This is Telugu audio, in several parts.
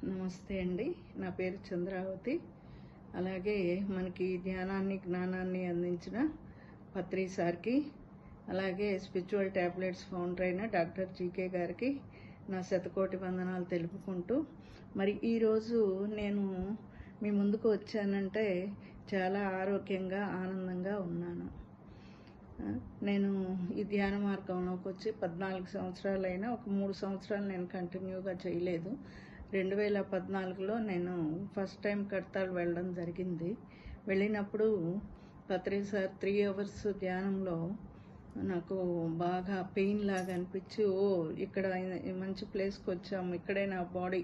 నమస్తే అండి. నా పేరు చంద్రావతి. అలాగే మనకి ధ్యానాన్ని, జ్ఞానాన్ని అందించిన పత్రి సార్కి, అలాగే స్పిరిచువల్ టాబ్లెట్స్ ఫౌండర్ అయిన డాక్టర్ జీకే గారికి నా శతకోటి వందనాలు తెలుపుకుంటూ, మరి ఈరోజు నేను మీ ముందుకు వచ్చానంటే చాలా ఆరోగ్యంగా, ఆనందంగా ఉన్నాను. నేను ఈ ధ్యాన మార్గంలోకి వచ్చి 14 సంవత్సరాలైనా, ఒక 3 సంవత్సరాలు నేను కంటిన్యూగా చేయలేదు. 2014లో నేను ఫస్ట్ టైం కడతాల్ వెళ్ళడం జరిగింది. వెళ్ళినప్పుడు పత్రి సార్ 3 అవర్స్ ధ్యానంలో నాకు బాగా పెయిన్ లాగా అనిపించి, ఇక్కడ మంచి ప్లేస్కి వచ్చాము, ఇక్కడే నా బాడీ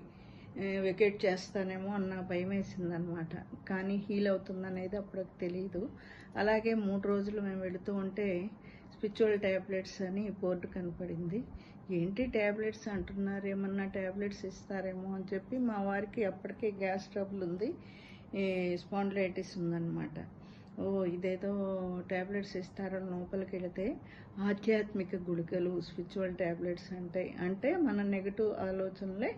వెకేట్ చేస్తానేమో అన్న భయం వేసిందనమాట. కానీ హీల్ అవుతుందనేది అప్పటికి తెలియదు. అలాగే 3 రోజులు మేము వెళుతూ ఉంటే స్పిరిచువల్ ట్యాబ్లెట్స్ అని బోర్డు కనపడింది. ఏంటి ట్యాబ్లెట్స్ అంటున్నారు, ఏమన్నా ట్యాబ్లెట్స్ ఇస్తారేమో అని చెప్పి, మా వారికి అప్పటికే గ్యాస్ ట్రబుల్ ఉంది, స్పాండిలైటిస్ ఉందన్నమాట. ఇదేదో ట్యాబ్లెట్స్ ఇస్తారో లోపలికి వెళితే ఆధ్యాత్మిక గుళికలు స్పిరిచువల్ ట్యాబ్లెట్స్ అంటే మన నెగటివ్ ఆలోచనలే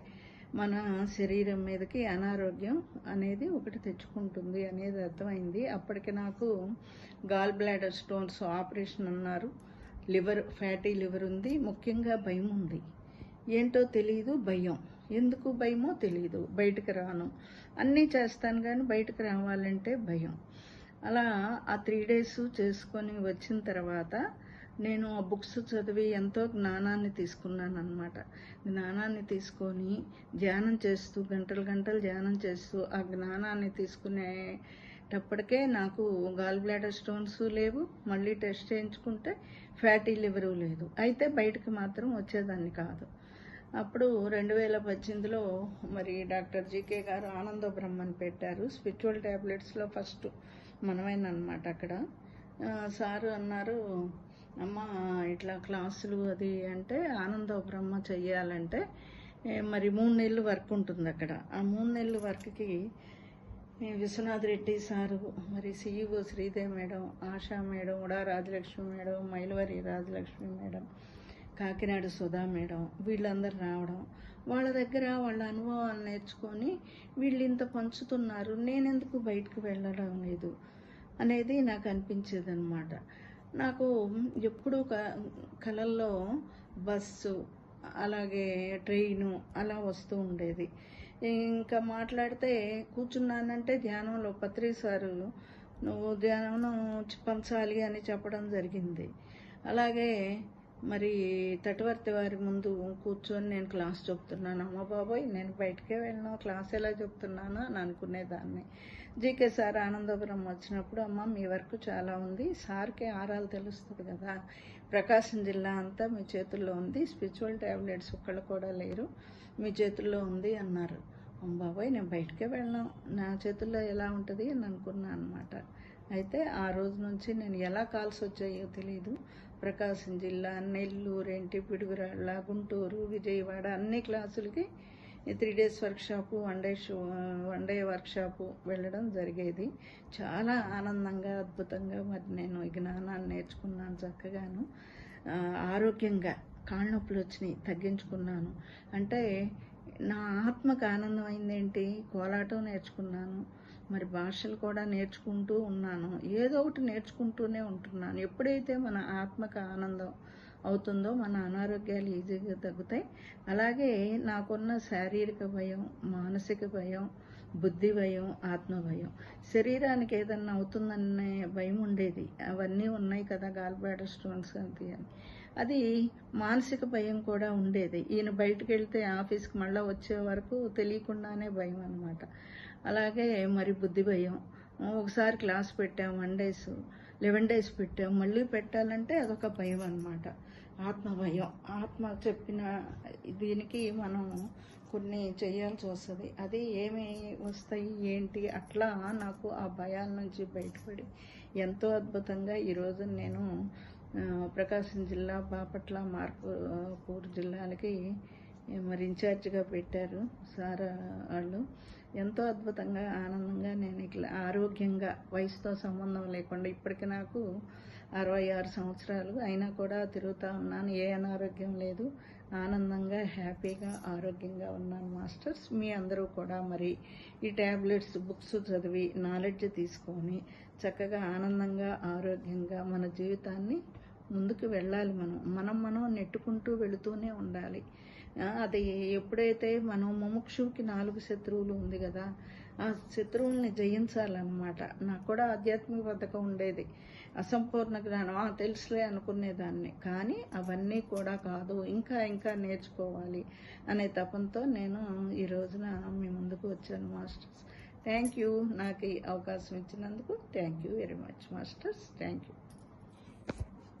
మన శరీరం మీదకి అనారోగ్యం అనేది ఒకటి తెచ్చుకుంటుంది అనేది అర్థమైంది. అప్పటికి నాకు గాల్ బ్లాడర్ స్టోన్స్ ఆపరేషన్ అన్నారు, ఫ్యాటీ లివర్ ఉంది, ముఖ్యంగా భయం ఉంది. ఏంటో తెలియదు, భయం. ఎందుకు భయమో తెలియదు. బయటకు రాను, అన్నీ చేస్తాను కానీ బయటకు రావాలంటే భయం. అలా ఆ 3 days చేసుకొని వచ్చిన తర్వాత నేను ఆ బుక్స్ చదివి ఎంతో జ్ఞానాన్ని తీసుకున్నాను అనమాట. జ్ఞానాన్ని తీసుకొని ధ్యానం చేస్తూ, గంటలు ధ్యానం చేస్తూ ఆ జ్ఞానాన్ని తీసుకునేటప్పటికే నాకు గాల్ బ్లాడర్ స్టోన్స్ లేవు, మళ్ళీ టెస్ట్ చేయించుకుంటే ఫ్యాటీ లివరు లేదు. అయితే బయటకు మాత్రం వచ్చేదాన్ని కాదు. అప్పుడు 2018లో మరి డాక్టర్ జీకే గారు ఆనంద బ్రహ్మని పెట్టారు. స్పిరిచువల్ ట్యాబ్లెట్స్లో ఫస్ట్ మనమేనమాట అక్కడ. సారు అన్నారు, అమ్మ ఇట్లా క్లాసులు అది అంటే ఆనంద బ్రహ్మ చెయ్యాలంటే మరి 3 నెలలు వర్క్ ఉంటుంది అక్కడ. ఆ 3 నెలల వర్క్కి విశ్వనాథ్ రెడ్డి సారు, మరి CEO Sridevi madam, Asha madam, ఉడా రాజలక్ష్మి మేడం, మైలవరి రాజలక్ష్మి మేడం, కాకినాడ సుధా మేడం, వీళ్ళందరూ రావడం, వాళ్ళ దగ్గర వాళ్ళ అనుభవాలు నేర్చుకొని వీళ్ళు ఇంత పంచుతున్నారు, నేనెందుకు బయటకు వెళ్ళడం లేదు అనేది నాకు అనిపించేదన్నమాట. నాకు ఎప్పుడూ కలల్లో బస్సు, అలాగే ట్రైను అలా వస్తూ ఉండేది. ఇంకా మాట్లాడితే కూర్చున్నానంటే ధ్యానంలో పత్రి సారు నువ్వు ధ్యానం పంచాలి అని చెప్పడం జరిగింది. అలాగే మరి తటవర్తి వారి ముందు కూర్చొని నేను క్లాస్ చెప్తున్నాను. అమ్మ బాబోయ్, నేను బయటకే వెళ్ళినా క్లాస్ ఎలా చెప్తున్నాను అని అనుకునేదాన్ని. జీకే సార్ ఆనందపురం వచ్చినప్పుడు, అమ్మ మీ వర్క్ చాలా ఉంది, సార్కి ఆరాలు తెలుస్తుంది కదా, ప్రకాశం జిల్లా అంతా మీ చేతుల్లో ఉంది, స్పిరిచువల్ ట్యాబ్లెట్స్ ఒక్కళ్ళు కూడా లేరు, మీ చేతుల్లో ఉంది అన్నారు. అమ్మ బాబోయ్, నేను బయటకే వెళ్ళాను, నా చేతుల్లో ఎలా ఉంటుంది అని అనుకున్నాను అనమాట. అయితే ఆ రోజు నుంచి నేను ఎలా కాల్స్ వచ్చాయో తెలియదు, ప్రకాశం జిల్లా, నెల్లూరు, పిడుగురాళ్ళ, గుంటూరు, విజయవాడ అన్ని క్లాసులకి 3 days వర్క్షాపు, 1 day వర్క్షాపు వెళ్ళడం జరిగేది. చాలా ఆనందంగా, అద్భుతంగా మరి నేను ఈ జ్ఞానాన్ని నేర్చుకున్నాను. చక్కగాను ఆరోగ్యంగా కాళ్ళ నొప్పులు వచ్చినాయి, తగ్గించుకున్నాను. అంటే నా ఆత్మకు ఆనందం అయిందేంటి, కోలాటం నేర్చుకున్నాను, మరి భాషలు కూడా నేర్చుకుంటూ ఉన్నాను, ఏదో ఒకటి నేర్చుకుంటూనే ఉంటున్నాను. ఎప్పుడైతే మన ఆత్మకు ఆనందం అవుతుందో మన అనారోగ్యాలు ఈజీగా తగ్గుతాయి. అలాగే నాకున్న శారీరక భయం, మానసిక భయం, బుద్ధి భయం, ఆత్మ భయం, శరీరానికి ఏదన్నా అవుతుందనే భయం ఉండేది, అవన్నీ ఉన్నాయి కదా గాల్ బ్లాడర్ స్టోన్స్ అది అని. అది మానసిక భయం కూడా ఉండేది. ఈయన బయటకు వెళ్తే ఆఫీస్కి మళ్ళీ వచ్చే వరకు తెలియకుండానే భయం అనమాట. అలాగే మరి బుద్ధి భయం. ఒకసారి క్లాస్ పెట్టాం 1 days, 11 days పెట్టాం, మళ్ళీ పెట్టాలంటే అదొక భయం అనమాట. ఆత్మ భయం. ఆత్మ చెప్పిన దీనికి మనం కొన్ని చేయాల్సి వస్తుంది. అది ఏమి వస్తాయి ఏంటి అట్లా నాకు ఆ భయాల నుంచి బయటపడి ఎంతో అద్భుతంగా ఈరోజు నేను ప్రకాశం జిల్లా, బాపట్ల, మార్కాపూర్ జిల్లాలకి మరి ఇన్ఛార్జిగా పెట్టారు సార్ వాళ్ళు. ఎంతో అద్భుతంగా, ఆనందంగా నేను ఇట్లా ఆరోగ్యంగా, వయసుతో సంబంధం లేకుండా, ఇప్పటికి నాకు 66 సంవత్సరాలు అయినా కూడా తిరుగుతూ ఉన్నాను. ఏ అనారోగ్యం లేదు. ఆనందంగా హ్యాపీగా ఆరోగ్యంగా ఉన్నాను మాస్టర్స్. మీ అందరూ కూడా మరి ఈ ట్యాబ్లెట్స్ బుక్స్ చదివి నాలెడ్జ్ తీసుకొని చక్కగా ఆనందంగా ఆరోగ్యంగా మన జీవితాన్ని ముందుకు వెళ్ళాలి. మనం నెట్టుకుంటూ వెళుతూనే ఉండాలి. అది ఎప్పుడైతే మనం ముముక్షువుకి 4 శత్రువులు ఉంది కదా, ఆ శత్రువుల్ని జయించాలన్నమాట. నాకు కూడా ఆధ్యాత్మిక పథకం ఉండేది, అసంపూర్ణ జ్ఞానం తెలుసులే అనుకునేదాన్ని. కానీ అవన్నీ కూడా కాదు, ఇంకా ఇంకా నేర్చుకోవాలి అనే తపంతో నేను ఈ రోజున మీ ముందుకు వచ్చాను మాస్టర్స్. థ్యాంక్ యూ, నాకు ఈ అవకాశం ఇచ్చినందుకు thank you very much masters. Thank you.